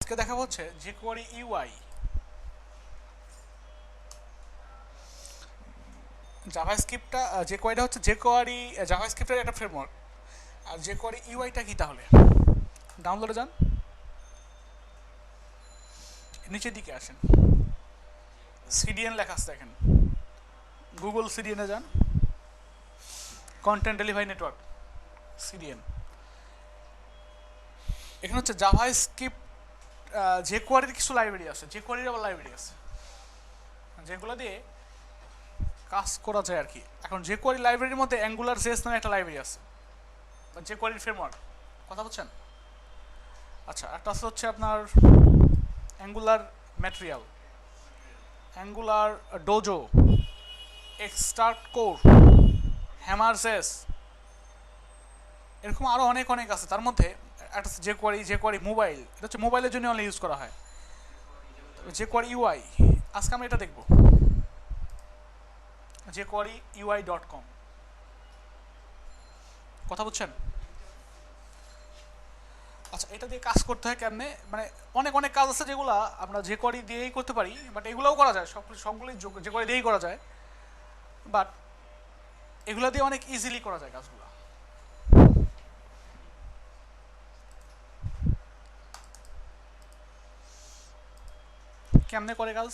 আজকে দেখা হচ্ছে jQuery UI। জাভাস্ক্রিপ্টটা jQueryটা হচ্ছে jQuery জাভাস্ক্রিপ্টের একটা ফ্রেমওয়ার্ক। আর jQuery ইউআইটা কি তাহলে? ডাউনলোডে যান, নিচের দিকে আসেন, সিডিএন লেখা আছে দেখেন, গুগল সিডিএনে যান, কন্টেন্ট ডেলিভারি নেটওয়ার্ক সিডিএন। এখানে হচ্ছে জাভাস্ক্রিপ্ট jQueryর কিছু লাইব্রেরি আছে, jQueryর আবার লাইব্রেরি আছে যেগুলো দিয়ে কাজ করা যায় আর কি। এখন jQuery লাইব্রেরির মধ্যে অ্যাঙ্গুলার জেস নামে একটা লাইব্রেরি আছে, jQuery ফ্রেমওয়ার্ক, কথা বলছেন? আচ্ছা, একটা হচ্ছে আপনার Angular Material, Angular Dojo, extract core, Hammer JS, এরকম আরও অনেক অনেক আছে। তার মধ্যে একটা jQuery মোবাইল, এটা হচ্ছে মোবাইলের জন্য অনলি ইউজ করা হয়। jQuery ইউআই, আজকে আমরা এটা দেখব, jQueryui.com, কথা বুঝছেন? আচ্ছা, এটা দিয়ে কাজ করতে হয় কেমনে, মানে অনেক অনেক কাজ আছে যেগুলো আমরা jQuery দিয়েই করতে পারি, বাট এগুলোও করা যায়, সবগুলি jQuery দিয়েই করা যায়, বাট এগুলো দিয়ে অনেক ইজিলি করা যায় কাজগুলো। কেমনে করে কাজ?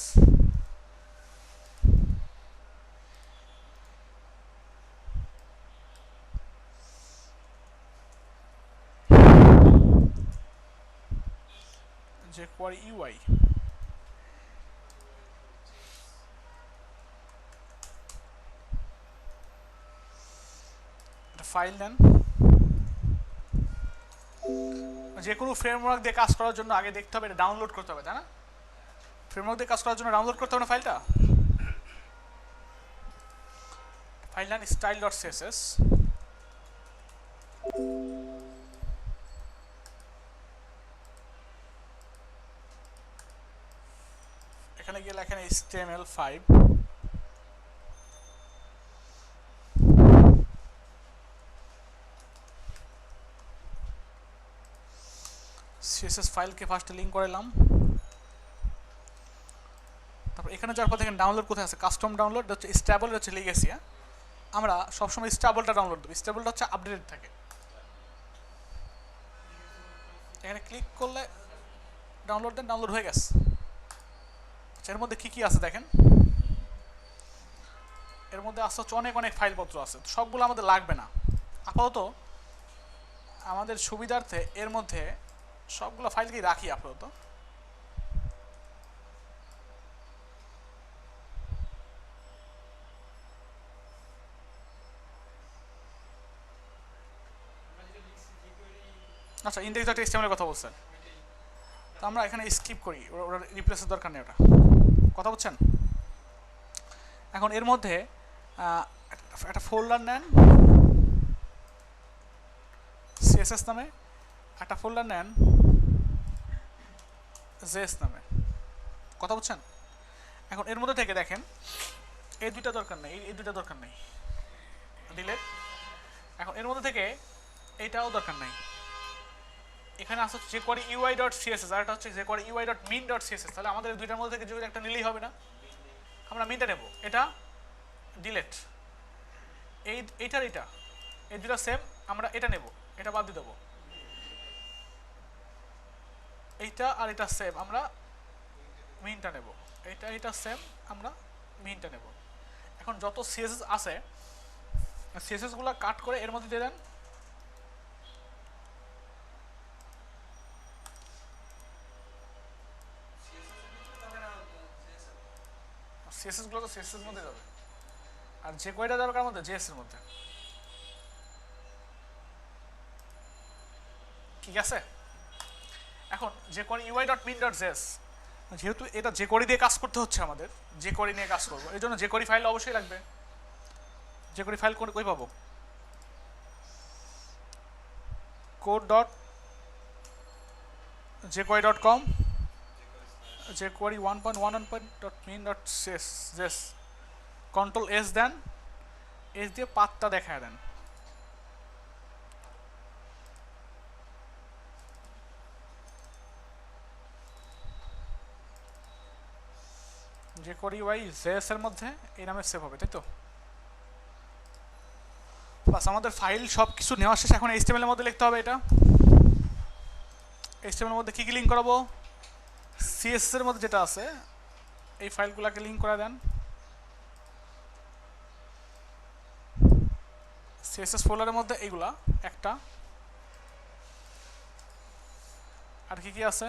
jQuery UI, একটা ফাইল নেন। যে কোনো ফ্রেমওয়ার্ক দিয়ে কাজ করার জন্য আগে দেখতে হবে, এটা ডাউনলোড করতে হবে, তাই না? ফ্রেমওয়ার্ক দিয়ে কাজ করার জন্য ডাউনলোড করতে হবে না ফাইলটা। ফাইল নেন style.css, এখানে গিয়ে লেখেন HTML5, CSS ফাইলকে ফার্স্টে লিঙ্ক করালাম। তারপর এখানে যাওয়ার পর দেখেন ডাউনলোড কোথায় আছে, কাস্টম ডাউনলোড, হচ্ছে স্টেবল, হচ্ছে লিগেসি। আমরা সবসময় স্টেবলটা ডাউনলোড দেবো, স্টেবলটা হচ্ছে আপডেটেড থাকে। এখানে ক্লিক করলে ডাউনলোড দেন, ডাউনলোড হয়ে গেছে। এর মধ্যে কি কি আছে দেখেন, এর মধ্যে আসতে হচ্ছে অনেক অনেক ফাইলপত্র আছে, সবগুলো আমাদের লাগবে না আপাতত, আমাদের সুবিধার্থে এর মধ্যে সবগুলো ফাইলকেই রাখি আপাতত। আচ্ছা, index.html এর কথা বলছেন, তো আমরা এখানে স্কিপ করি, ওরা রিপ্লেসের দরকার নেই, ওটা কথা বলছেন। এখন এর মধ্যে একটা ফোল্ডার নেন CSS নামে, একটা ফোল্ডার নেন জেস নামে, কথা বলছেন। এখন এর মধ্যে থেকে দেখেন এই দুইটা দরকার নেই, এই দুইটা দরকার নেই, ডিলেট। এখন এর মধ্যে থেকে এইটাও দরকার নেই। এখানে আসছে jQuery UI.css, আর এটা হচ্ছে jQuery UI.min.css, তাহলে আমাদের দুইটার মধ্যে থেকে যদি একটা নিলেই হবে না, আমরা মিনটা নেব, এটা ডিলেট। এইটার এটা, এই দুটা সেম, আমরা এটা নেব, এটা বাদ দিয়ে দেবো। এইটা আর এটা সেম, আমরা মিনটা নেব, এটা সেম, আমরা মিনটা নেব। এখন যত CSS আছে CSS গুলো কাট করে এর মধ্যে দিয়ে দেন। CSS গুলো তো CSS এর মধ্যে যাবে, আর যে কয়টা দরকার মধ্যে JS এর মধ্যে, ঠিক আছে। এখন jQuery UI.min.js, যেহেতু এটা jQuery দিয়ে কাজ করতে হচ্ছে, আমাদের jQuery নিয়ে কাজ করবো, এই জন্য jQuery ফাইল অবশ্যই লাগবে। jQuery ফাইল কই পাবো? code.jQuery.com, jQuery 1.1.min.js, control S দেন, S দিয়ে পাথটা দেখায় দেন। যে করি ওয়াই জেএস এর মধ্যে এই নামে সেভ হবে, তাই তো? বাস আমাদের ফাইল সব কিছু নেওয়া শেষ। এখন এইচটিএমএল এর মধ্যে লিখতে হবে এটা। এইচটিএমএল এর মধ্যে কী কী লিঙ্ক করাবো? সিএসএস এর মধ্যে যেটা আছে এই ফাইলগুলোকে লিঙ্ক করে দেন। সিএসএস ফোল্ডারের মধ্যে এইগুলা একটা, আর কি কি আছে?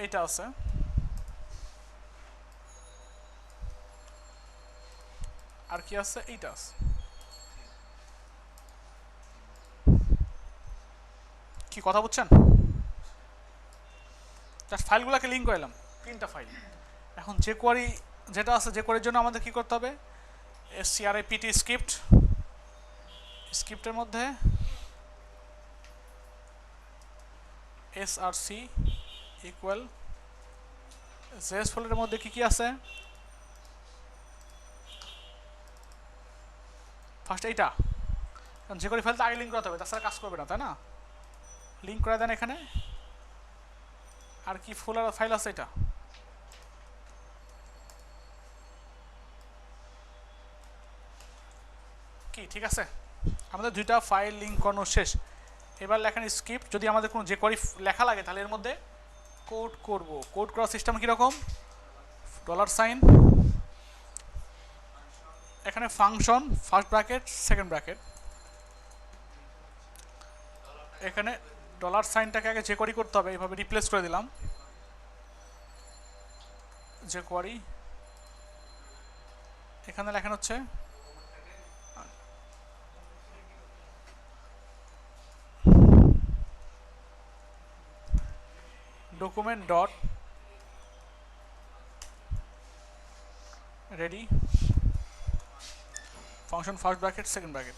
এইটা আছে, আর কি আছে? এইটা আছে। কি কথা বুঝছেন? জাস্ট ফাইলগুলোকে লিঙ্ক করে এলাম, তিনটা ফাইল। এখন যে কোয়ারি যেটা আছে, যে কোয়ারির জন্য আমাদের কি করতে হবে? strpt স্ক্রিপ্ট, স্ক্রিপ্টের মধ্যে src ইকুয়াল জেএস ফোল্ডারের মধ্যে কি কি আছে? ফার্স্ট এইটা, কারণ যে কোয়ারি ফাইলটা আগে লিঙ্ক করতে হবে, তাছাড়া কাজ করবে না, তাই না? লিঙ্ক করে দেন এখানে। আর কি ফোল্ডার ফাইল আছে? এটা কি ঠিক আছে? আমাদের দুইটা ফাইল লিঙ্ক করানো শেষ। এবার লেখেন স্ক্রিপ্ট। যদি আমাদের কোনো যে কোয়ারি লেখা লাগে তাহলে এর মধ্যে কোড করব। কোড করার সিস্টেম কীরকম? $, এখানে function first bracket second bracket, এখানে $সাইনটাকে আগে যে কোয়ারি করতে হবে, এইভাবে রিপ্লেস করে দিলাম। যে কোয়ারি এখানে লেখেন হচ্ছে document dot ready function first bracket second bracket.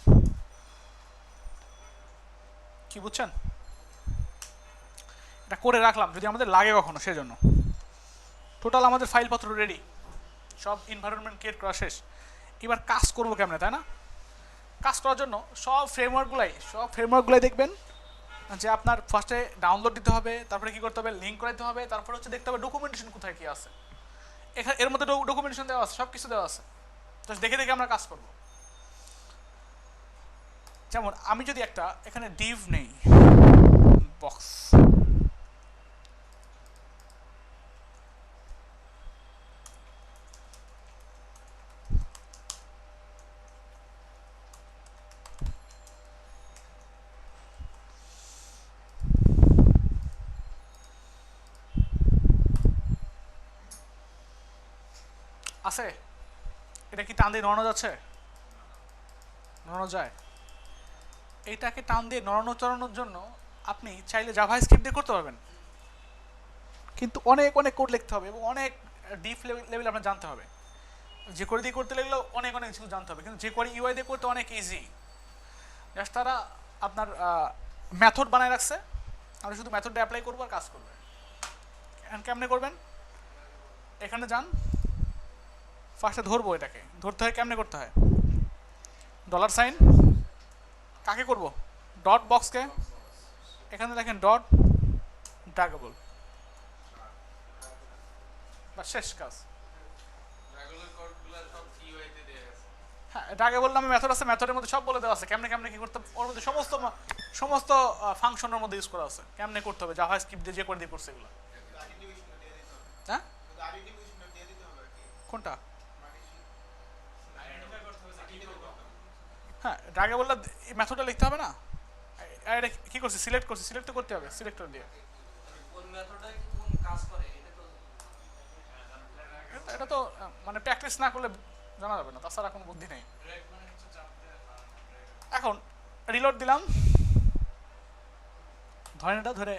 কি বুঝছেন? এটা করে রাখলাম যদি আমাদের লাগে কখনো, সেজন্য। টোটাল আমাদের ফাইলপত্র রেডি, সব এনভায়রনমেন্ট ক্রিয়েট করা শেষ। এবার কাজ করবো কেমনে, তাই না? কাজ করার জন্য সব ফ্রেমওয়ার্কগুলাই দেখবেন যে আপনার ফার্স্টে ডাউনলোড দিতে হবে, তারপরে কি করতে হবে? লিঙ্ক করাইতে হবে, তারপরে হচ্ছে দেখতে হবে ডকুমেন্টেশন কোথায় কি আছে। এখানে এর মধ্যে ডকুমেন্টেশন দেওয়া আছে, সব কিছু দেওয়া আছে। তো দেখে দেখে আমরা কাজ করব। যেমন আমি যদি একটা এখানে ডিভ নেই, বক্স, আছে, এটা কি টান দিয়ে নড়ানো যাচ্ছে? নড়ানো যায়। এইটাকে টান দিয়ে নড়ানো চড়ানোর জন্য আপনি চাইলে জাভা স্ক্রিপ্ট দিয়ে করতে পারবেন, কিন্তু অনেক অনেক কোড লিখতে হবে এবং অনেক ডিপ লেভেল আপনার জানতে হবে। যে কোয়ারি দিয়ে করতে লাগলেও অনেক অনেক কিছু জানতে হবে, কিন্তু যে কোয়ারি ইউআই দিয়ে করতে অনেক ইজি। জাস্ট তারা আপনার মেথড বানায় রাখছে, আমরা শুধু মেথডটা অ্যাপ্লাই করবো আর কাজ করবে। এখন কেমনে করবেন? এখানে যান, ফার্স্টে ধরবো, এটাকে ধরতে হয় কেমনে করতে হয়? $সাইন কাকে করব? ডট বক্সকে। এখানে দেখেন ডট ড্রাগেবল, বা শেষ কাজ। হ্যাঁ, ড্রাগেবল নামে মেথড আছে, মেথডের মধ্যে সব বলে দেওয়া আছে কেমনে কেমনে কি করতে, ওর মধ্যে সমস্ত ফাংশনের মধ্যে ইউজ করা আছে, কেমনে করতে হবে জাভা স্ক্রিপ্ট দিয়ে যে করে দিয়ে করছে এগুলো। হ্যাঁ, কোনটা? হ্যাঁ, ড্রাগেবলটা এই মেথডটা লিখতে হবে না? এটা কি করছি? সিলেক্ট করছি, সিলেক্ট তো করতে হবে সিলেক্টর দিয়ে। এটা তো মানে প্র্যাকটিস না করলে জানা যাবে না, তাছাড়া কোনো বুদ্ধি নেই। এখন রিলোড দিলাম, ধরেন এটা ধরে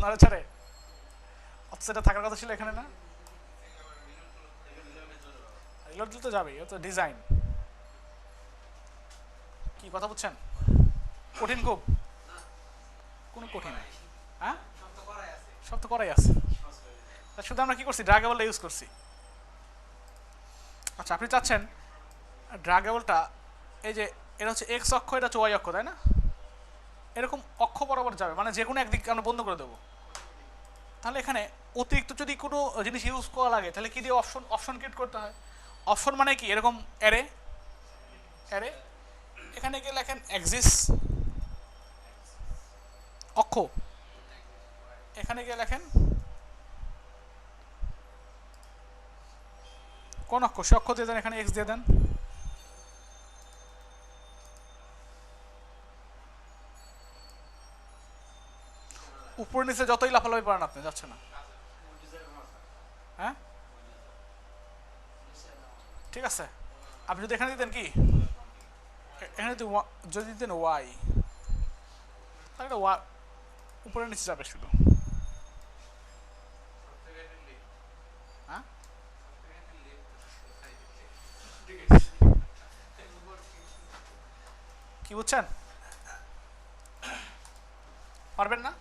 নারে ছাড়ে, অথচ এটা থাকার কথা ছিল এখানে না। রিলোড দিলে তো যাবেই, তো ডিজাইন। কি কথা বুঝছেন? কঠিন খুব? কোনো কঠিন? হ্যাঁ, সব তো করাই আছে, শুধু আমরা কি করছি? ড্রাগেবলটা ইউজ করছি। আচ্ছা, আপনি চাচ্ছেন ড্রাগেবলটা, এই যে এটা হচ্ছে এক্স অক্ষ, এটা হচ্ছে ওয়াই অক্ষ, তাই না? এরকম অক্ষ বরাবর যাবে, মানে যে কোনো একদিক আমরা বন্ধ করে দেবো। তাহলে এখানে অতিরিক্ত যদি কোনো জিনিস ইউজ করা লাগে তাহলে কি দিয়ে অপশন অপশন ক্রিয়েট করতে হয়। অপশন মানে কি, এরকম অ্যারে অ্যারে, এখানে গিয়ে লেখেন এক্সিস অক্ষ, এখানে গিয়ে লেখেন কোন অক্ষ, সে অক্ষ দিয়ে দেন, এখানে এক্স দিয়ে দেন। উপরে নিচে যতই লাফালাফি পারেন আপনি, যাচ্ছে না। হ্যাঁ ঠিক আছে, আপনি যদি এখানে দিতেন কি, এখানে যদি দিতেন ওয়াই, তাহলে ওয়াই উপরে নিচে যাবে শুধু। হ্যাঁ কি বুঝছেন, পারবেন না?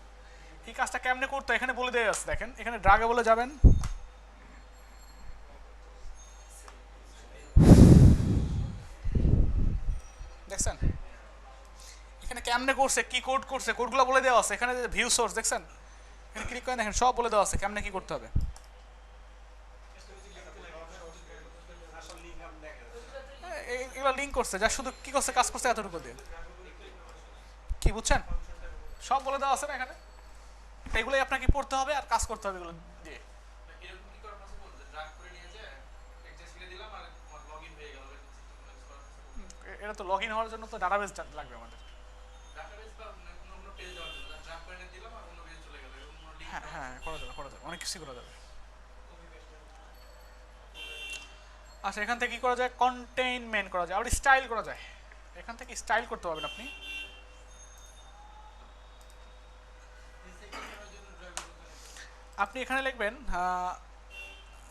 এই কাজটা কেমনে করতে এখানে বলে দেওয়া আছে, দেখেন এখানে ড্রাগে বলে যাবেন, দেখছেন এখানে কেমনে করছে, কি কোড করছে, কোডগুলো বলে দেওয়া আছে। এখানে ভিউ সোর্স দেখছেন, এখানে ক্লিক করে দেখেন সব বলে দেওয়া আছে কেমনে কি করতে হবে। এগুলো লিঙ্ক করছে, যা শুধু কি করছে, কাজ করছে এতটুকু দিয়ে, কি বুঝছেন, সব বলে দেওয়া আছে না এখানে। এগুলোই আপনাকে পড়তে হবে আর কাজ করতে হবে এগুলো দিয়ে। এটা তো লগ ইন হওয়ার জন্য তো ডাটাবেস লাগবে আমাদের। হ্যাঁ হ্যাঁ করা যাবে, করা যাবে, অনেক কিছু করা যাবে। আচ্ছা এখান থেকে কি করা যায়, কন্টেইনমেন্ট করা যায়, আবার স্টাইল করা যায়। এখান থেকে স্টাইল করতে পারবেন আপনি। আপনি এখানে লিখবেন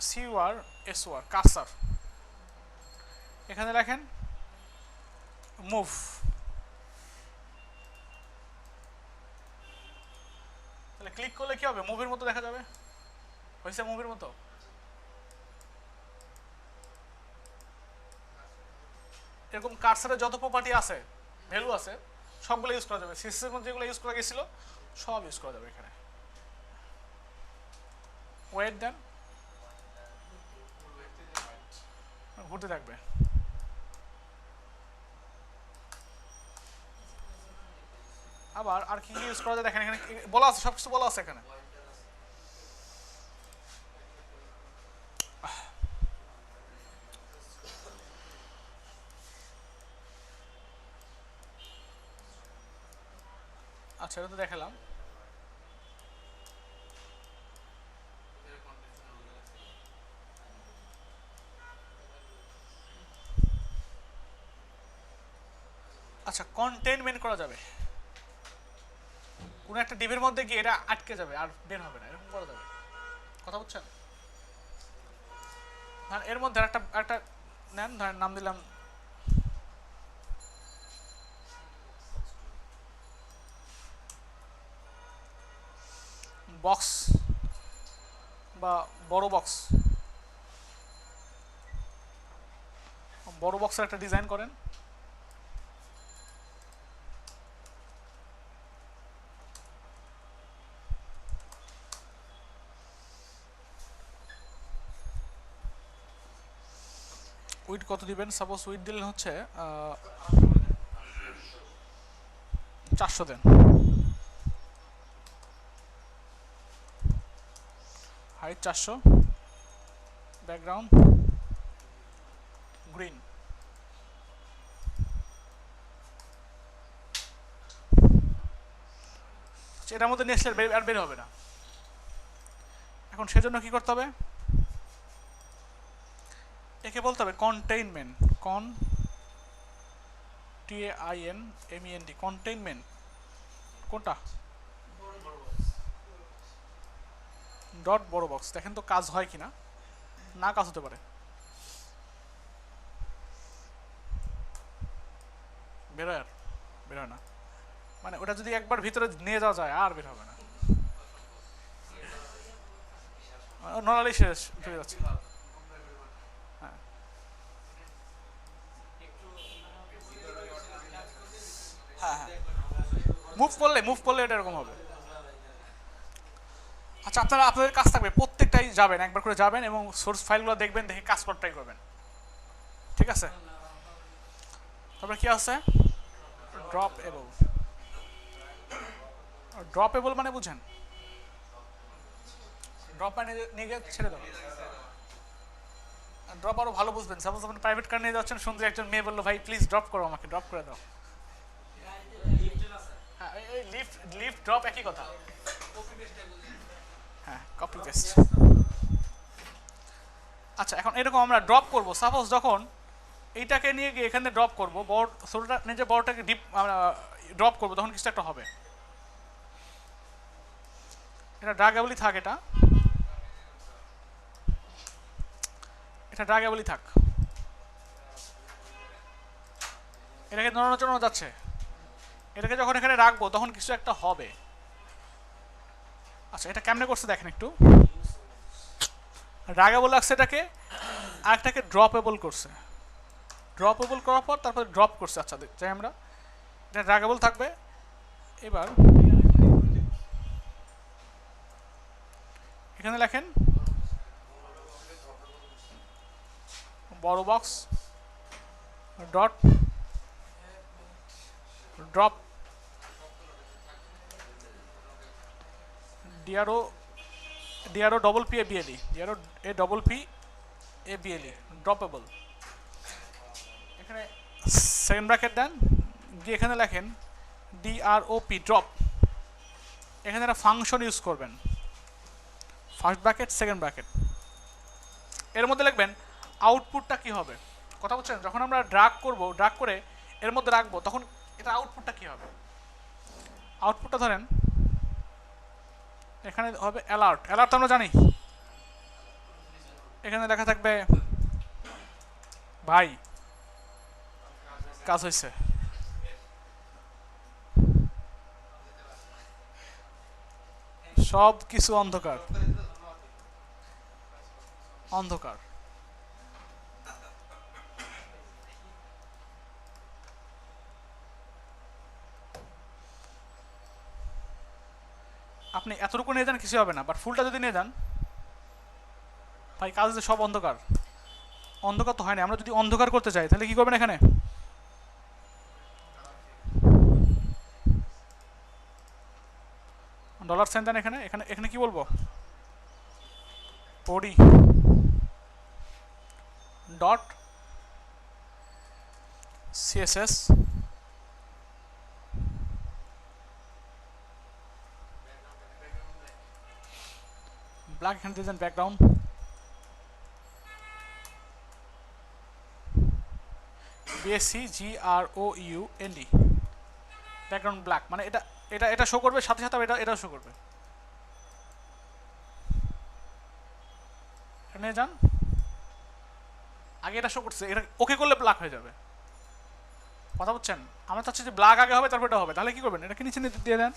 সিওয়ার এসওয়ার কার্সার, এখানে লেখেন মুভ, তাহলে ক্লিক করলে কি হবে, মুভির মতো দেখা যাবে, হয়েছে মুভির মতো। এরকম কার্সারে যত প্রপার্টি আছে, ভ্যালু আছে, সবগুলো ইউজ করা যাবে। সিএসএস এর মধ্যে যেগুলো ইউজ করা গেছিল সব ইউজ করা যাবে এখানে। ওয়েট দেন, ঘুরতে থাকবে। আবার আর কি ইউজ করা যায় দেখেন, এখানে বলা আছে, সবকিছু বলা আছে এখানে। আচ্ছা এটা তো দেখালাম। আচ্ছা কন্টেইনমেন্ট করা যাবে, কোনো একটা ডিভির মধ্যে গিয়ে এটা আটকে যাবে আর বের হবে না, এরকম করা যাবে। কথা বুঝছেন? ধরেন এর মধ্যে একটা একটা নেন, ধরেন নাম দিলাম বক্স বা বড় বক্স, বড় বক্সের একটা ডিজাইন করেন। উইড কত দিবেন, সাপোজ উইড দিলেন হচ্ছে 400 দেন, হাইট 400, ব্যাকগ্রাউন্ড গ্রিন। এটার মধ্যে নেক্সট আর বের হবে না। এখন সেজন্য কি করতে হবে, একে বলতে হবে কন্টেইনমেন্ট, কন TAINMENT, কন্টেইনমেন্ট। কোনটা, ডট বড় বক্স। দেখেন তো কাজ হয় কিনা, না কাজ হতে পারে। বেরোয়, আর বেরোয় না, মানে ওটা যদি একবার ভিতরে নিয়ে যাওয়া যায় আর বের হবে না, নর্মালি শেষ হয়ে যাচ্ছে। হ্যাঁ হ্যাঁ হ্যাঁ মুভ করলে এটা এরকম হবে। আচ্ছা, আপনাদের কাজ থাকবে প্রত্যেকটাই যাবেন, একবার করে যাবেন এবং সোর্স ফাইলগুলো দেখবেন, দেখে কাজ করার ট্রাই করবেন, ঠিক আছে? তারপরে কি আছে? ড্রপএবল। ড্রপএবল মানে বুঝেন? ড্রপ মানে নিয়ে গিয়ে ছেড়ে দাও। ড্রপ আরও ভালো বুঝবেন। সাপোজ আপনি প্রাইভেট কার নিয়ে যাচ্ছেন, সুন্দর একজন মেয়ে বললো ভাই প্লিজ ড্রপ করো, আমাকে ড্রপ করে দাও। হ্যাঁ, লিফট লিফট ড্রপ একই কথা। হ্যাঁ, কপি পেস্ট। আচ্ছা, এখন এরকম আমরা ড্রপ করব। সাপোজ যখন এইটাকে নিয়ে গিয়ে এখানে ড্রপ করবো, বড় ছোটটা নিয়ে যে বড়টাকে ডিপ আমরা ড্রপ করবো, তখন কিছু একটা হবে। এটা ড্রাগেবলই থাক, এটা ড্রাগেবলই থাক। এটাকে নড়ানো যাচ্ছে। এটাকে যখন এখানে রাখবো তখন কিছু একটা হবে। আচ্ছা, এটা কেমনে করছে দেখেন একটু। ড্রাগেবল লাগছে এটাকে, আরেকটাকে ড্রপেবল করছে। ড্রপেবল করার পর তারপরে ড্রপ করছে। আচ্ছা, যাই আমরা, এটা ড্রাগেবল থাকবে। এবার এখানে লেখেন বড় box dot drop D R O D R O double P A B L E, D R O A double P A B L E, droppable. এখানে সেকেন্ড ব্র্যাকেট দেন, গিয়ে এখানে লেখেন ডিআরওপি ড্রপ। এখানে একটা ফাংশন ইউজ করবেন, ফার্স্ট ব্র্যাকেট সেকেন্ড ব্র্যাকেট। এর মধ্যে লিখবেন আউটপুটটা কি হবে। কথা বলছেন? যখন আমরা ড্রাগ করব, ড্রাগ করে এর মধ্যে রাখবো, তখন এটা আউটপুটটা কি হবে। আউটপুটটা ধরেন এখানে হবে অ্যালার্ট। অ্যালার্ট আমরা জানি, এখানে লেখা থাকবে ভাই কাজ হয়েছে। সব কিছু অন্ধকার অন্ধকার। আপনি এতটুকু নিয়ে যান কিছু হবে না, বাট ফুলটা যদি নিয়ে যান ভাই কাজ হচ্ছে সব অন্ধকার। অন্ধকার তো হয় না। আমরা যদি অন্ধকার করতে চাই তাহলে কি করবেন? এখানে ডলার সাইন দেন। এখানে এখানে এখানে কি বলবো? পড়ি ডট সিএসএস ব্ল্যাক। এখানে দিয়ে দেন background B S C GROUND, background black. মানে এটা এটা এটা শো করবে, সাথে সাথে এটাও শো করবে। এখানে যান, আগে এটা শো করছে, এটা ওকে করলে ব্ল্যাক হয়ে যাবে। কথা বলছেন? আমরা চাচ্ছি যে ব্ল্যাক আগে হবে তারপর এটা হবে। তাহলে কি করবেন? এটাকে নিচে দিয়ে দেন।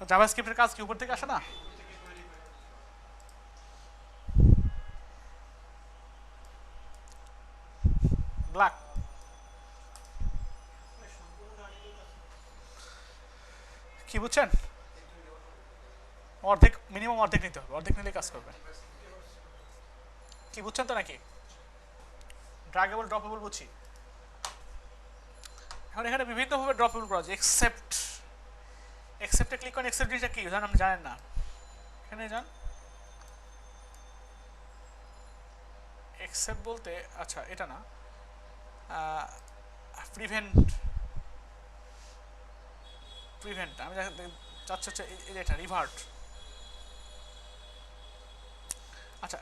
জাভাস্ক্রিপ্টের কাজ কি উপর থেকে আসে না? ব্ল্যাক। কি বুঝছেন? অর্ধেক, মিনিমাম অর্ধেক নিতে হবে, অর্ধেক নিলে কাজ করবে। কি বুঝছেন তো নাকি? ড্রাগেবল ড্রপেবল বুঝছি। এখন এখানে বিভিন্নভাবে ড্রপেবল করা যায়। এক্সেপ্টে ক্লিক করেন। এক্সেপ্ট জিনিসটা কি জানেন? আপনি জানেন না। এখানে যান, এক্সেপ্ট বলতে, আচ্ছা এটা না, প্রিভেন্ট আমি চাচ্ছি এটা রিভার্ট। আচ্ছা,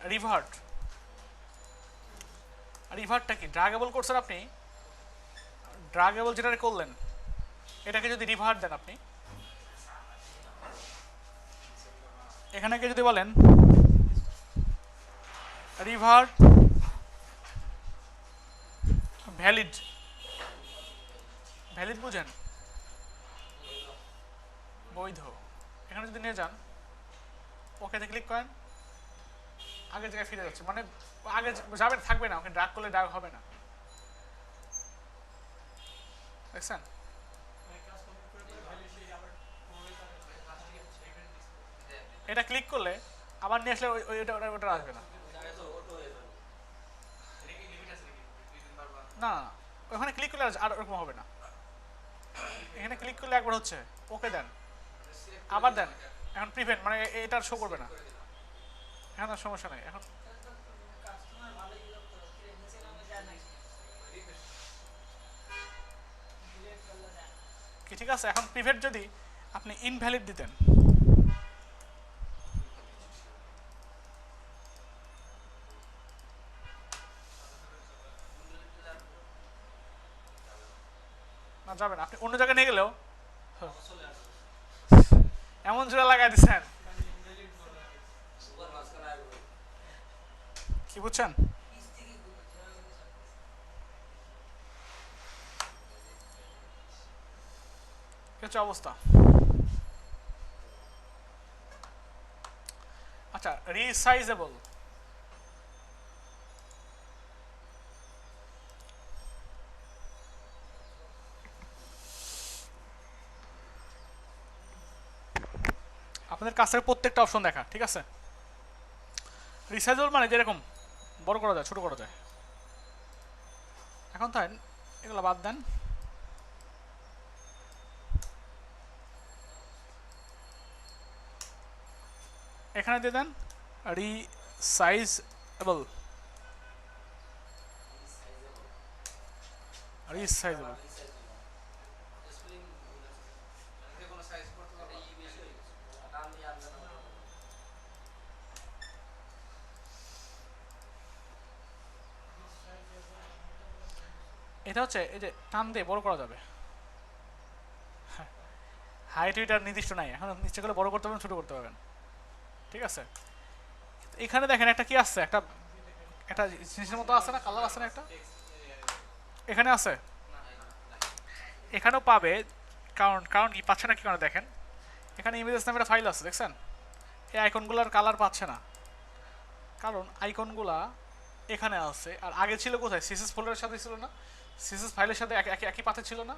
রিভার্টটা কি? ড্রাগেবল করছেন আপনি, ড্রাগেবল যেটা করলেন এটাকে যদি রিভার্ট দেন আপনি, এখানে যদি বলেন রিভার্ট ভ্যালিড, ভ্যালিড বুঝেন? বৈধ। এখানে যদি নিয়ে যান, ওকেতে ক্লিক করেন, আগের জায়গায় ফিরে যাচ্ছে। মানে আগে যাবেন, থাকবে না। ওকে ড্রাগ করলে ড্রাগ হবে না। দেখছেন? এটা ক্লিক করলে আবার নিয়ে আসলে ওইটা ওটা আসবে না। না ওখানে ক্লিক করলে আর ওরকম হবে না। এখানে ক্লিক করলে একবার হচ্ছে, ওকে দেন, আবার দেন, এখন প্রিভেন্ট মানে এটা আর শো করবে না। এখন আর সমস্যা নেই এখন। কি ঠিক আছে, এখন প্রিভেন্ট যদি আপনি ইনভ্যালিড দিতেন, না যাবে না, আপনি অন্য জায়গায় নিয়ে গেলেও এমন জোড়া লাগাই দিচ্ছেন, কি বুঝছেন? কিছু অবস্থা। আচ্ছা, রিসাইজেবল, আপনাদের কাছের প্রত্যেকটা অপশন দেখা ঠিক আছে। রিসাইজেবল মানে যেরকম বড় করা যায় ছোট করা যায়। এখন তাই এগুলো বাদ দেন, এখানে দিয়ে দেন রিসাইজেবল, রিসাইজেবল। এটা হচ্ছে এই যে টান দিয়ে বড় করা যাবে, হাইট উইটার নির্দিষ্ট নাই, এখন নিশ্চয় করে বড় করতে পারবেন ছোট করতে পারবেন ঠিক আছে। এখানে দেখেন একটা কি আসছে, একটা একটা জিনিসের মতো আছে না, কালার আছে না একটা, এখানে আছে, এখানেও পাবে। কারণ কারণ কি পাচ্ছে না, কি কারণে দেখেন এখানে ইমেজেস নামে একটা ফাইল আছে দেখছেন, এই আইকনগুলোর কালার পাচ্ছে না, কারণ আইকনগুলা এখানে আছে, আর আগে ছিল কোথায়, সিএসএস ফোল্ডারের সাথে ছিল না, সিএসএস ফাইলের সাথে একই পাতে ছিল না,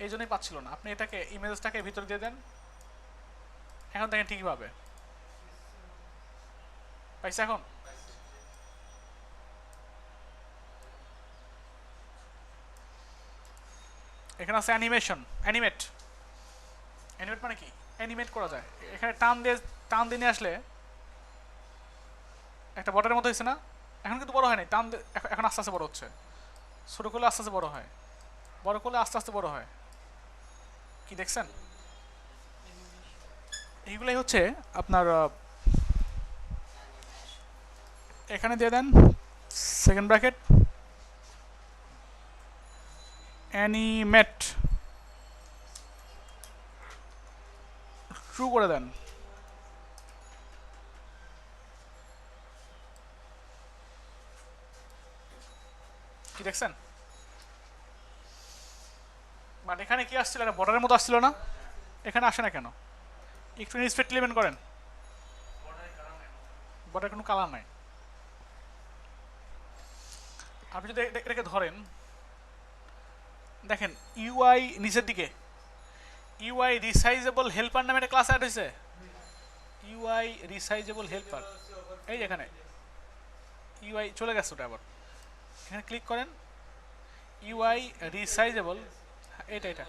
এই জন্যই পাচ্ছিল না। আপনি এটাকে ইমেজটাকে ভিতরে দিয়ে দেন, এখন দেখেন ঠিকই পাবে, পাইছে এখন। এখানে আছে অ্যানিমেশন, অ্যানিমেট, অ্যানিমেট মানে কি, অ্যানিমেট করা যায়। এখানে টান দিয়ে নিয়ে আসলে একটা বটের মতো হয়েছে না, এখন কিন্তু বড় হয় নাই, টান এখন আস্তে আস্তে বড় হচ্ছে, ছোটো করলে আস্তে আস্তে বড় হয়, বড় করলে আস্তে আস্তে বড় হয়, কি দেখছেন? এইগুলাই হচ্ছে আপনার, এখানে দিয়ে দেন সেকেন্ড ব্র্যাকেট অ্যানিমেট, ট্রু করে দেন, কি দেখছেন? বাট এখানে কি আসছিল, একটা বর্ডারের মতো আসছিল না, এখানে আসে না কেন? একটু ইন্সপেক্ট ইলেভেন করেন, বর্ডার কোনো কালার নাই। আপনি যদি এটাকে ধরেন দেখেন ইউআই নিচের দিকে, ইউআই রিসাইজেবল হেল্পার নামে একটা ক্লাস অ্যাড হয়েছে, ইউআই রিসাইজেবল হেল্পার, এই এখানে ইউআই চলে গেছে ওটা, আবার এখানে ক্লিক করেন ইউআই রিসাইজেবল, এটা এটা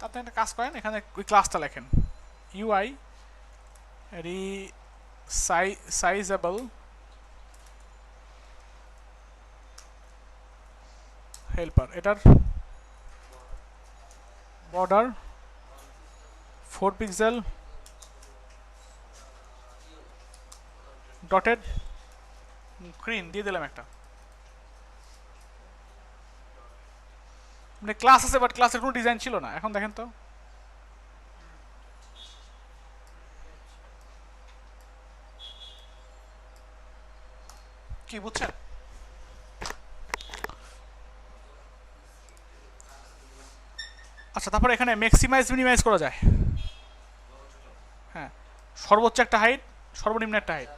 আপনি একটা কাজ করেন, এখানে ওই ক্লাসটা লেখেন ইউআই রিসাইজেবল হেল্পার, এটার বর্ডার 4 পিক্সেল ডটেড গ্রিন দিয়ে দিলাম একটা, মানে ক্লাস আছে বাট ক্লাসের কোনো ডিজাইন ছিল না। এখন দেখেন তো কি বুঝছেন? আচ্ছা, তারপরে এখানে ম্যাক্সিমাইজ মিনিমাইজ করা যায়, হ্যাঁ, সর্বোচ্চ একটা হাইট, সর্বনিম্ন একটা হাইট,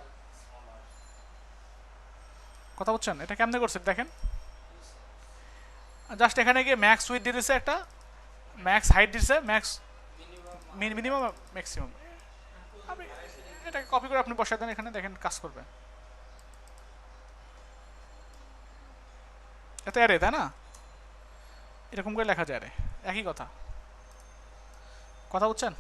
কথা বুঝছেন? এটা কেমনে করছে দেখেন, জাস্ট এখানে গিয়ে ম্যাক্স উইথ দিয়ে দিচ্ছে একটা, ম্যাক্স হাইট দিচ্ছে, ম্যাক্স মিনিমাম ম্যাক্সিমাম, আমি এটাকে কপি করে আপনি বসায় দেন এখানে, দেখেন কাজ করবে। এত অ্যারে, তাই না? এরকম করে লেখা যায়, একই কথা। কথা বুঝছেন?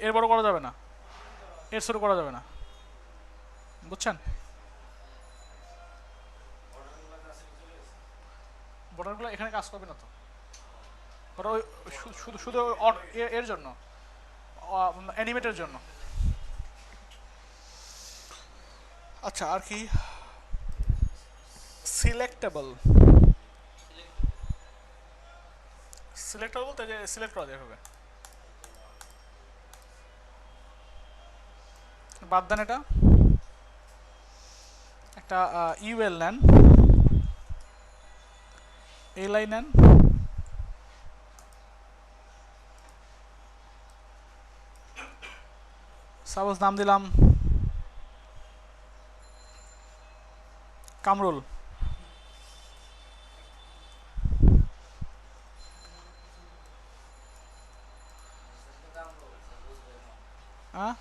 এর বড় করা যাবে না, এর ছোট করা যাবে না, বুঝছেন? বর্ডারগুলো এখানে কাজ করবে না তো, ওরা ওই শুধু শুধু এর জন্য, অ্যানিমেটের জন্য। আচ্ছা, আর কি? সিলেক্টেবল। সিলেক্টেবল বলতে যে সিলেক্ট করা যাবে, বাদ দেন এটা। একটা ইউএল নেন, এই লাইন নেন, সাপোজ নাম দিলাম কামরুল। হ্যাঁ,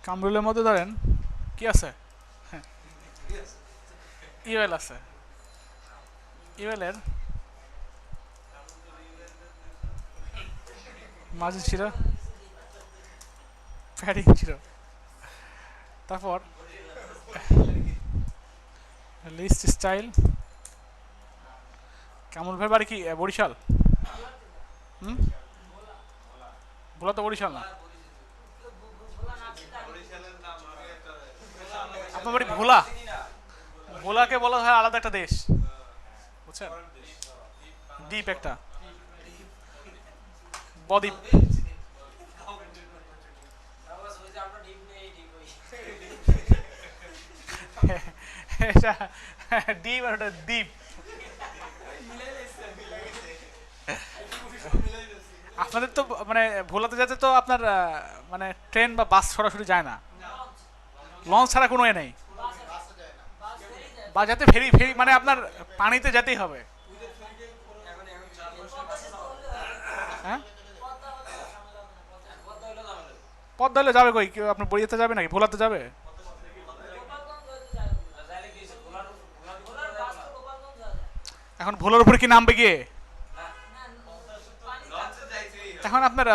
কামরুলের মধ্যে ধরেন কি আছে, ইউএল আছে, ইউএল এর মাঝে ছিল প্যাডিং ছিল, তারপর লিস্ট স্টাইল। কামরুল ভাই বাড়ি কি বরিশাল? হুম, ভোলা তো বরিশাল না, আপনার বাড়ি ভোলা। ভোলাকে বলা হয় আলাদা একটা দেশ, বুঝছেন? দ্বীপ একটা, বদ্বীপ। এটা দ্বীপ আর ওটা দ্বীপ। আপনাদের তো মানে ভোলাতে যেতে তো আপনার মানে ট্রেন বা বাস সরাসরি যায় না, লঞ্চ ছাড়া কোনো এ নেই, বা যাতে ফেরি ফেরি মানে আপনার পানিতে যেতেই হবে। হ্যাঁ, পদ্মা হলে যাবে কই? কেউ আপনার বইয়েতে যাবে নাকি ভোলাতে যাবে? এখন ভোলার উপরে কি নামবে গিয়ে? এখন আপনার